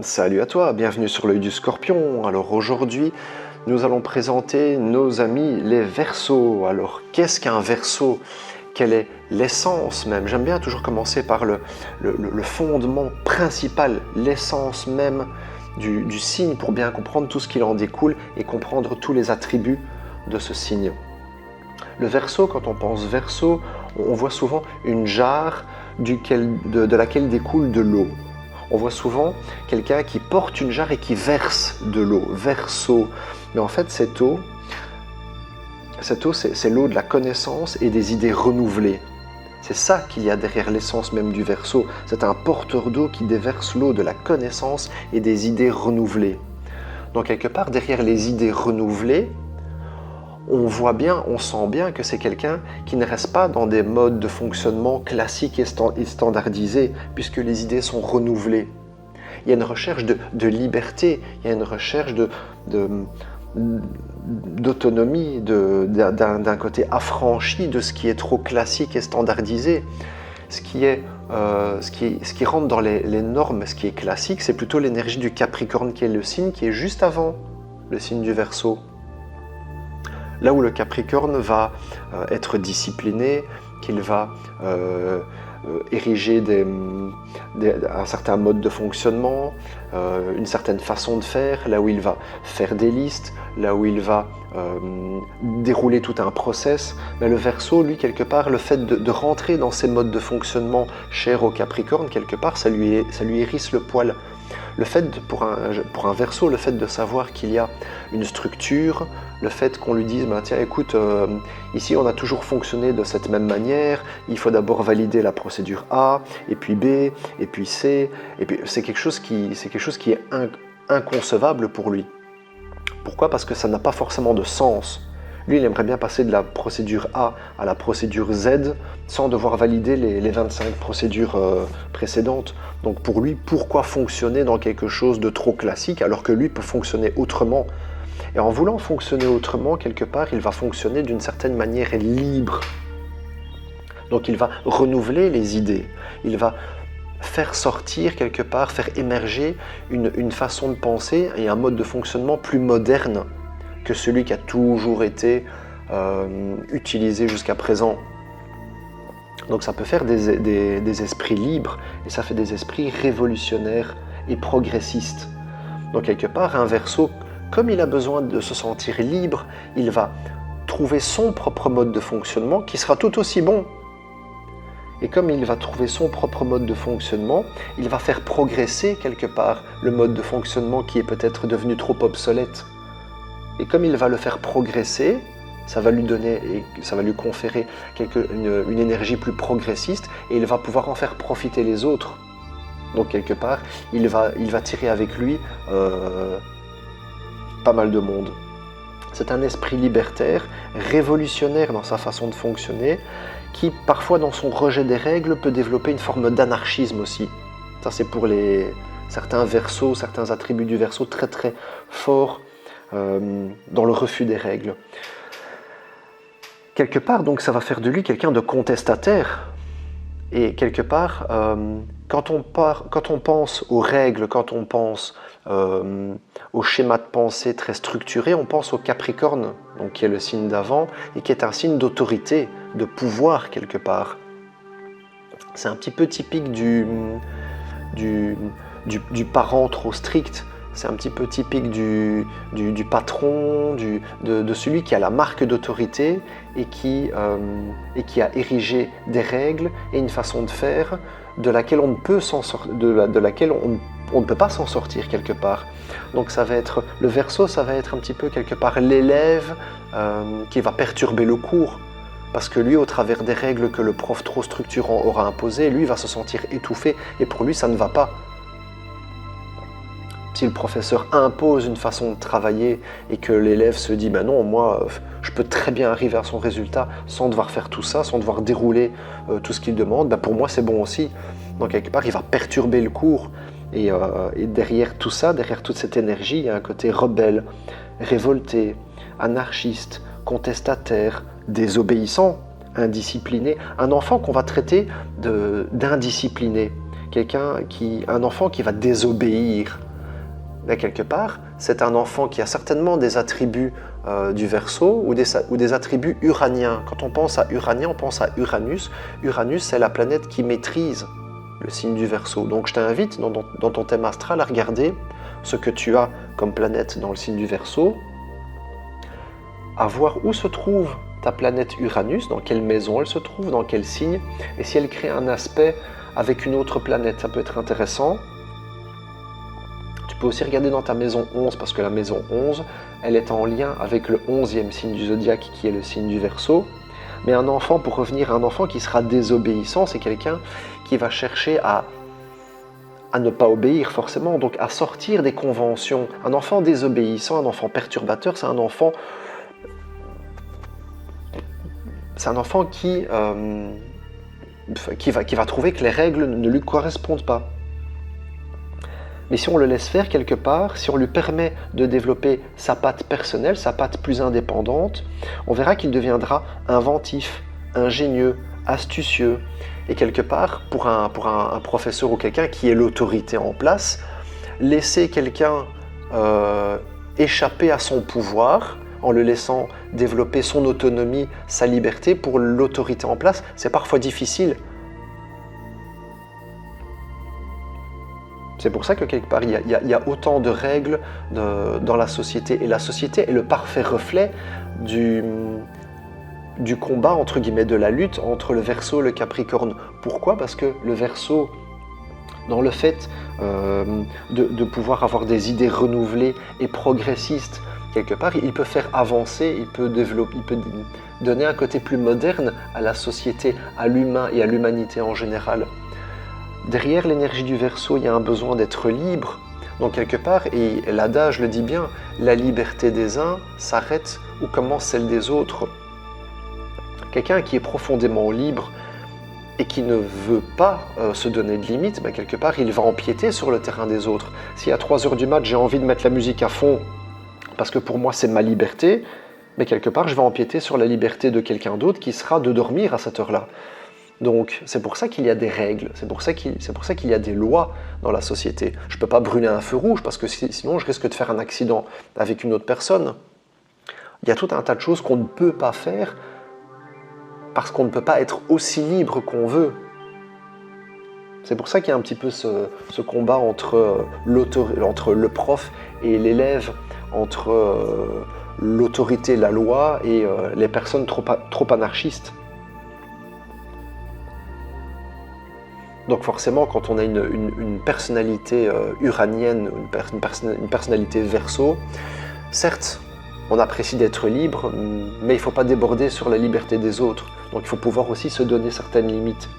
Salut à toi, bienvenue sur l'œil du scorpion. Alors aujourd'hui, nous allons présenter nos amis les Verseaux. Alors qu'est-ce qu'un Verseau? Quelle est l'essence même? J'aime bien toujours commencer par le fondement principal, l'essence même du signe pour bien comprendre tout ce qu'il en découle et comprendre tous les attributs de ce signe. Le Verseau, quand on pense Verseau, on voit souvent une jarre de laquelle découle de l'eau. On voit souvent quelqu'un qui porte une jarre et qui verse de l'eau, Verseau. Mais en fait, cette eau, c'est l'eau de la connaissance et des idées renouvelées. C'est ça qu'il y a derrière l'essence même du Verseau. C'est un porteur d'eau qui déverse l'eau de la connaissance et des idées renouvelées. Donc quelque part, derrière les idées renouvelées, on voit bien, on sent bien que c'est quelqu'un qui ne reste pas dans des modes de fonctionnement classiques et standardisés, puisque les idées sont renouvelées. Il y a une recherche de liberté, il y a une recherche d'autonomie, d'un côté affranchi de ce qui est trop classique et standardisé. Ce qui rentre dans les normes, ce qui est classique, c'est plutôt l'énergie du Capricorne, qui est le signe qui est juste avant le signe du Verseau. Là où le Capricorne va être discipliné, qu'il va ériger un certain mode de fonctionnement, une certaine façon de faire, là où il va faire des listes, là où il va dérouler tout un process. Mais le Verseau, lui, quelque part, le fait de rentrer dans ces modes de fonctionnement chers au Capricorne, quelque part, ça lui hérisse le poil. Le fait, pour un Verseau, le fait de savoir qu'il y a une structure, le fait qu'on lui dise tiens, écoute, ici on a toujours fonctionné de cette même manière, il faut d'abord valider la procédure A, et puis B, et puis C, et puis c'est quelque chose qui est inconcevable pour lui. Pourquoi? Parce que ça n'a pas forcément de sens. Lui, il aimerait bien passer de la procédure A à la procédure Z sans devoir valider les 25 procédures précédentes. Donc pour lui, pourquoi fonctionner dans quelque chose de trop classique alors que lui peut fonctionner autrement? Et en voulant fonctionner autrement, quelque part, il va fonctionner d'une certaine manière libre. Donc il va renouveler les idées. Il va faire sortir quelque part, faire émerger une façon de penser et un mode de fonctionnement plus moderne que celui qui a toujours été utilisé jusqu'à présent. Donc ça peut faire des esprits libres et ça fait des esprits révolutionnaires et progressistes. Donc quelque part, un Verseau, comme il a besoin de se sentir libre, il va trouver son propre mode de fonctionnement qui sera tout aussi bon. Et comme il va trouver son propre mode de fonctionnement, il va faire progresser quelque part le mode de fonctionnement qui est peut-être devenu trop obsolète. Et comme il va le faire progresser, ça va lui conférer une énergie plus progressiste et il va pouvoir en faire profiter les autres. Donc quelque part, il va tirer avec lui pas mal de monde. C'est un esprit libertaire, révolutionnaire dans sa façon de fonctionner, qui parfois dans son rejet des règles peut développer une forme d'anarchisme aussi. Ça c'est pour certains Verseaux, certains attributs du Verseau très très forts dans le refus des règles. Quelque part donc ça va faire de lui quelqu'un de contestataire. Et quelque part, quand on pense aux règles, quand on pense au schéma de pensée très structuré, on pense au Capricorne, donc qui est le signe d'avant, et qui est un signe d'autorité, de pouvoir quelque part. C'est un petit peu typique du parent trop strict, c'est un petit peu typique du patron, de celui qui a la marque d'autorité et qui a érigé des règles et une façon de faire de laquelle on ne peut pas s'en sortir quelque part. Donc le Verseau, ça va être un petit peu quelque part l'élève qui va perturber le cours. Parce que lui, au travers des règles que le prof trop structurant aura imposées, lui va se sentir étouffé et pour lui, ça ne va pas. Si le professeur impose une façon de travailler et que l'élève se dit non, moi je peux très bien arriver à son résultat sans devoir faire tout ça, sans devoir dérouler tout ce qu'il demande, pour moi c'est bon aussi. Donc quelque part il va perturber le cours et derrière tout ça, derrière toute cette énergie, il y a un côté rebelle, révolté, anarchiste, contestataire, désobéissant, indiscipliné, un enfant qu'on va traiter d'indiscipliné, un enfant qui va désobéir. Mais quelque part, c'est un enfant qui a certainement des attributs du Verseau ou des attributs uraniens. Quand on pense à uranien, on pense à Uranus. Uranus, c'est la planète qui maîtrise le signe du Verseau. Donc je t'invite dans ton thème astral à regarder ce que tu as comme planète dans le signe du Verseau, à voir où se trouve ta planète Uranus, dans quelle maison elle se trouve, dans quel signe, et si elle crée un aspect avec une autre planète, ça peut être intéressant. Tu peux aussi regarder dans ta maison 11, parce que la maison 11, elle est en lien avec le 11e signe du zodiaque, qui est le signe du Verseau. Mais un enfant, pour revenir à un enfant qui sera désobéissant, c'est quelqu'un qui va chercher à ne pas obéir forcément, donc à sortir des conventions. Un enfant désobéissant, un enfant perturbateur, c'est un enfant qui va trouver que les règles ne lui correspondent pas. Mais si on le laisse faire quelque part, si on lui permet de développer sa patte personnelle, sa patte plus indépendante, on verra qu'il deviendra inventif, ingénieux, astucieux. Et quelque part, pour un professeur ou quelqu'un qui est l'autorité en place, laisser quelqu'un échapper à son pouvoir, en le laissant développer son autonomie, sa liberté, pour l'autorité en place, c'est parfois difficile. C'est pour ça que quelque part, il y a autant de règles dans la société. Et la société est le parfait reflet du combat, entre guillemets, de la lutte entre le Verseau et le Capricorne. Pourquoi ? Parce que le Verseau, dans le fait de pouvoir avoir des idées renouvelées et progressistes, quelque part, il peut faire avancer, il peut donner un côté plus moderne à la société, à l'humain et à l'humanité en général. Derrière l'énergie du Verseau, il y a un besoin d'être libre. Donc quelque part, et l'adage le dit bien, la liberté des uns s'arrête où commence celle des autres. Quelqu'un qui est profondément libre et qui ne veut pas se donner de limites, quelque part, il va empiéter sur le terrain des autres. Si à 3h du mat, j'ai envie de mettre la musique à fond, parce que pour moi c'est ma liberté, mais quelque part, je vais empiéter sur la liberté de quelqu'un d'autre qui sera de dormir à cette heure-là. Donc c'est pour ça qu'il y a des règles, c'est pour ça qu'il y a des lois dans la société. Je ne peux pas brûler un feu rouge parce que sinon je risque de faire un accident avec une autre personne. Il y a tout un tas de choses qu'on ne peut pas faire parce qu'on ne peut pas être aussi libre qu'on veut. C'est pour ça qu'il y a un petit peu ce combat entre le prof et l'élève, entre l'autorité, la loi et les personnes trop anarchistes. Donc forcément, quand on a une personnalité uranienne, une personnalité Verseau, certes, on apprécie d'être libre, mais il ne faut pas déborder sur la liberté des autres. Donc il faut pouvoir aussi se donner certaines limites.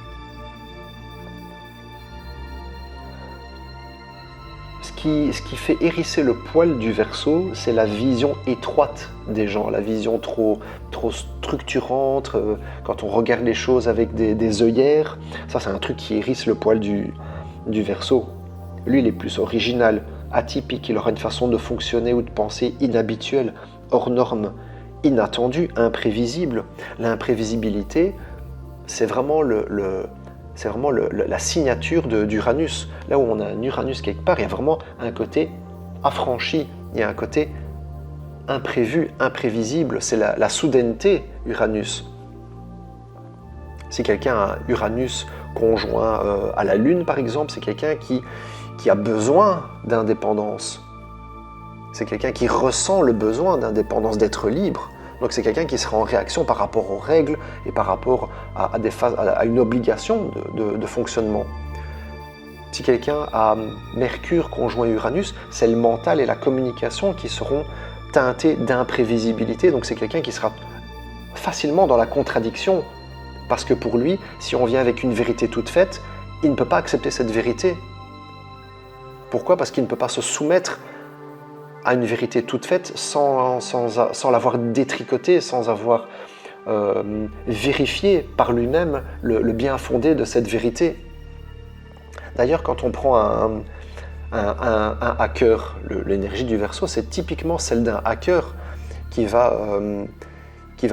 Ce qui fait hérisser le poil du Verseau, c'est la vision étroite des gens, la vision trop structurante, quand on regarde les choses avec des œillères. Ça, c'est un truc qui hérisse le poil du Verseau. Lui, il est plus original, atypique, il aura une façon de fonctionner ou de penser inhabituelle, hors norme, inattendue, imprévisible. L'imprévisibilité, c'est vraiment la signature d'Uranus. Là où on a un Uranus quelque part, il y a vraiment un côté affranchi, il y a un côté imprévu, imprévisible, c'est la soudaineté Uranus. Si quelqu'un a Uranus conjoint à la Lune par exemple, c'est quelqu'un qui a besoin d'indépendance. C'est quelqu'un qui ressent le besoin d'indépendance, d'être libre. Donc c'est quelqu'un qui sera en réaction par rapport aux règles et par rapport à une obligation de fonctionnement. Si quelqu'un a Mercure conjoint Uranus, c'est le mental et la communication qui seront teintés d'imprévisibilité. Donc c'est quelqu'un qui sera facilement dans la contradiction. Parce que pour lui, si on vient avec une vérité toute faite, il ne peut pas accepter cette vérité. Pourquoi ? Parce qu'il ne peut pas se soumettre à une vérité toute faite sans l'avoir détricotée, sans avoir vérifié par lui-même le bien fondé de cette vérité. D'ailleurs, quand on prend un hacker, l'énergie du Verseau, c'est typiquement celle d'un hacker qui va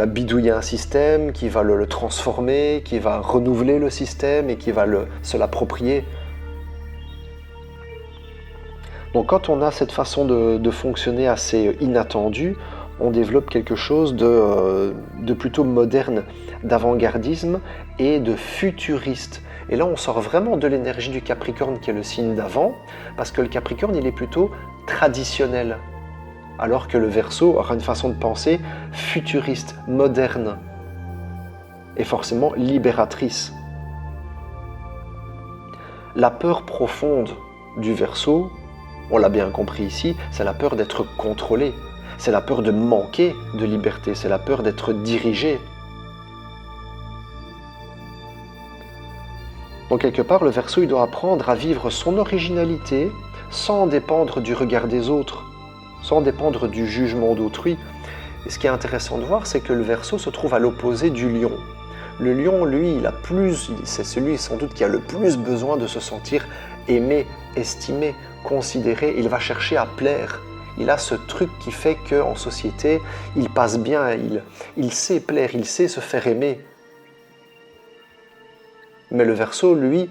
bidouiller un système, qui va le transformer, qui va renouveler le système et qui va se l'approprier. Donc quand on a cette façon de fonctionner assez inattendue, on développe quelque chose de plutôt moderne, d'avant-gardisme et de futuriste. Et là, on sort vraiment de l'énergie du Capricorne qui est le signe d'avant, parce que le Capricorne, il est plutôt traditionnel, alors que le Verseau aura une façon de penser futuriste, moderne, et forcément libératrice. La peur profonde du Verseau, on l'a bien compris ici, c'est la peur d'être contrôlé, c'est la peur de manquer de liberté, c'est la peur d'être dirigé. Donc quelque part, le Verseau, il doit apprendre à vivre son originalité sans dépendre du regard des autres, sans dépendre du jugement d'autrui. Et ce qui est intéressant de voir, c'est que le Verseau se trouve à l'opposé du Lion. Le Lion, lui, c'est celui sans doute qui a le plus besoin de se sentir aimé, estimé, considéré. Il va chercher à plaire. Il a ce truc qui fait qu'en société, il passe bien, il sait plaire, il sait se faire aimer. Mais le Verseau, lui,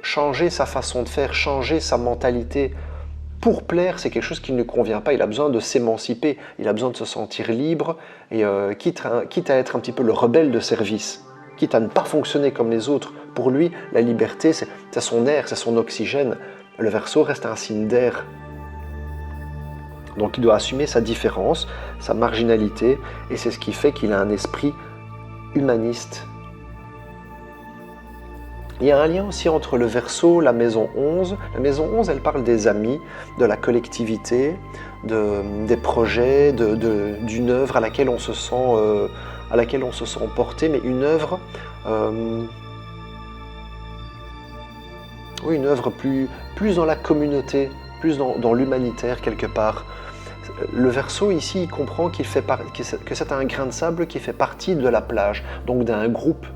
changer sa façon de faire, changer sa mentalité pour plaire, c'est quelque chose qui ne lui convient pas. Il a besoin de s'émanciper, il a besoin de se sentir libre, et quitte à être un petit peu le rebelle de service, quitte à ne pas fonctionner comme les autres. Pour lui, la liberté, c'est son air, c'est son oxygène. Le Verseau reste un signe d'air. Donc il doit assumer sa différence, sa marginalité, et c'est ce qui fait qu'il a un esprit humaniste. Il y a un lien aussi entre le Verseau, la maison 11. La maison 11, elle parle des amis, de la collectivité, des projets, d'une œuvre à laquelle on se sent porté, mais une œuvre, une œuvre plus dans la communauté, plus dans l'humanitaire quelque part. Le Verseau ici, il comprend que c'est un grain de sable qui fait partie de la plage, donc d'un groupe.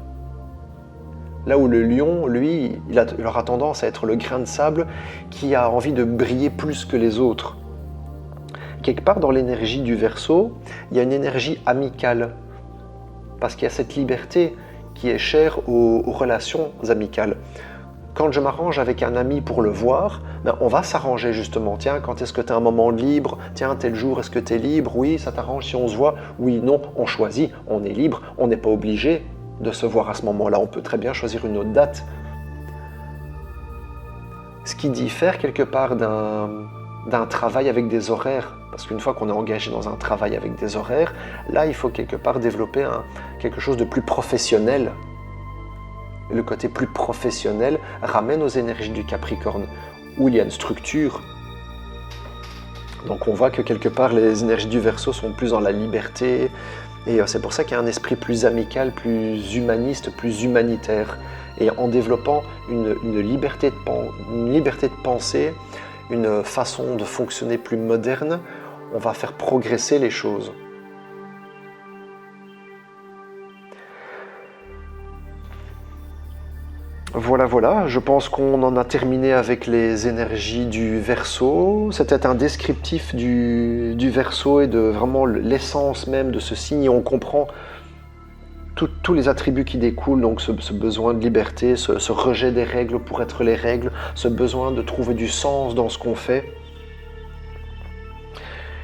Là où le Lion, lui, il aura tendance à être le grain de sable qui a envie de briller plus que les autres. Quelque part dans l'énergie du Verseau, il y a une énergie amicale, parce qu'il y a cette liberté qui est chère aux relations amicales. Quand je m'arrange avec un ami pour le voir, on va s'arranger justement. Tiens, quand est-ce que tu as un moment de libre? Tiens, tel jour, est-ce que tu es libre? Oui, ça t'arrange si on se voit? Oui, non, on choisit, on est libre, on n'est pas obligé de se voir à ce moment-là. On peut très bien choisir une autre date. Ce qui diffère quelque part d'un travail avec des horaires, parce qu'une fois qu'on est engagé dans un travail avec des horaires, là, il faut quelque part développer quelque chose de plus professionnel. Le côté plus professionnel ramène aux énergies du Capricorne, où il y a une structure. Donc on voit que quelque part les énergies du Verseau sont plus dans la liberté, et c'est pour ça qu'il y a un esprit plus amical, plus humaniste, plus humanitaire. Et en développant une liberté de penser, une façon de fonctionner plus moderne, on va faire progresser les choses. Voilà, je pense qu'on en a terminé avec les énergies du Verseau. C'était un descriptif du Verseau et de vraiment l'essence même de ce signe. Et on comprend tous les attributs qui découlent, donc ce besoin de liberté, ce rejet des règles pour être les règles, ce besoin de trouver du sens dans ce qu'on fait.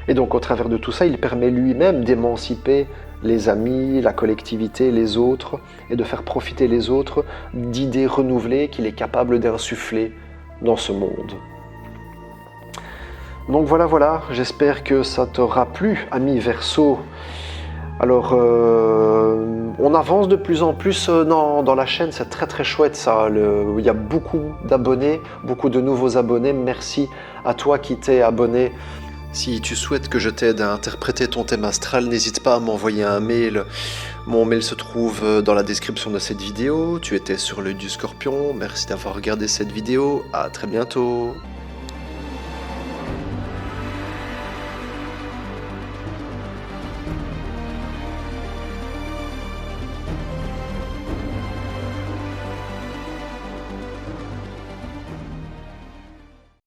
Et donc au travers de tout ça, il permet lui-même d'émanciper les amis, la collectivité, les autres, et de faire profiter les autres d'idées renouvelées qu'il est capable d'insuffler dans ce monde. Donc voilà, j'espère que ça t'aura plu, ami Verseau. Alors, on avance de plus en plus dans la chaîne, c'est très chouette ça. Il y a beaucoup d'abonnés, beaucoup de nouveaux abonnés. Merci à toi qui t'es abonné. Si tu souhaites que je t'aide à interpréter ton thème astral, n'hésite pas à m'envoyer un mail. Mon mail se trouve dans la description de cette vidéo. Tu étais sur l'œil du Scorpion. Merci d'avoir regardé cette vidéo. À très bientôt.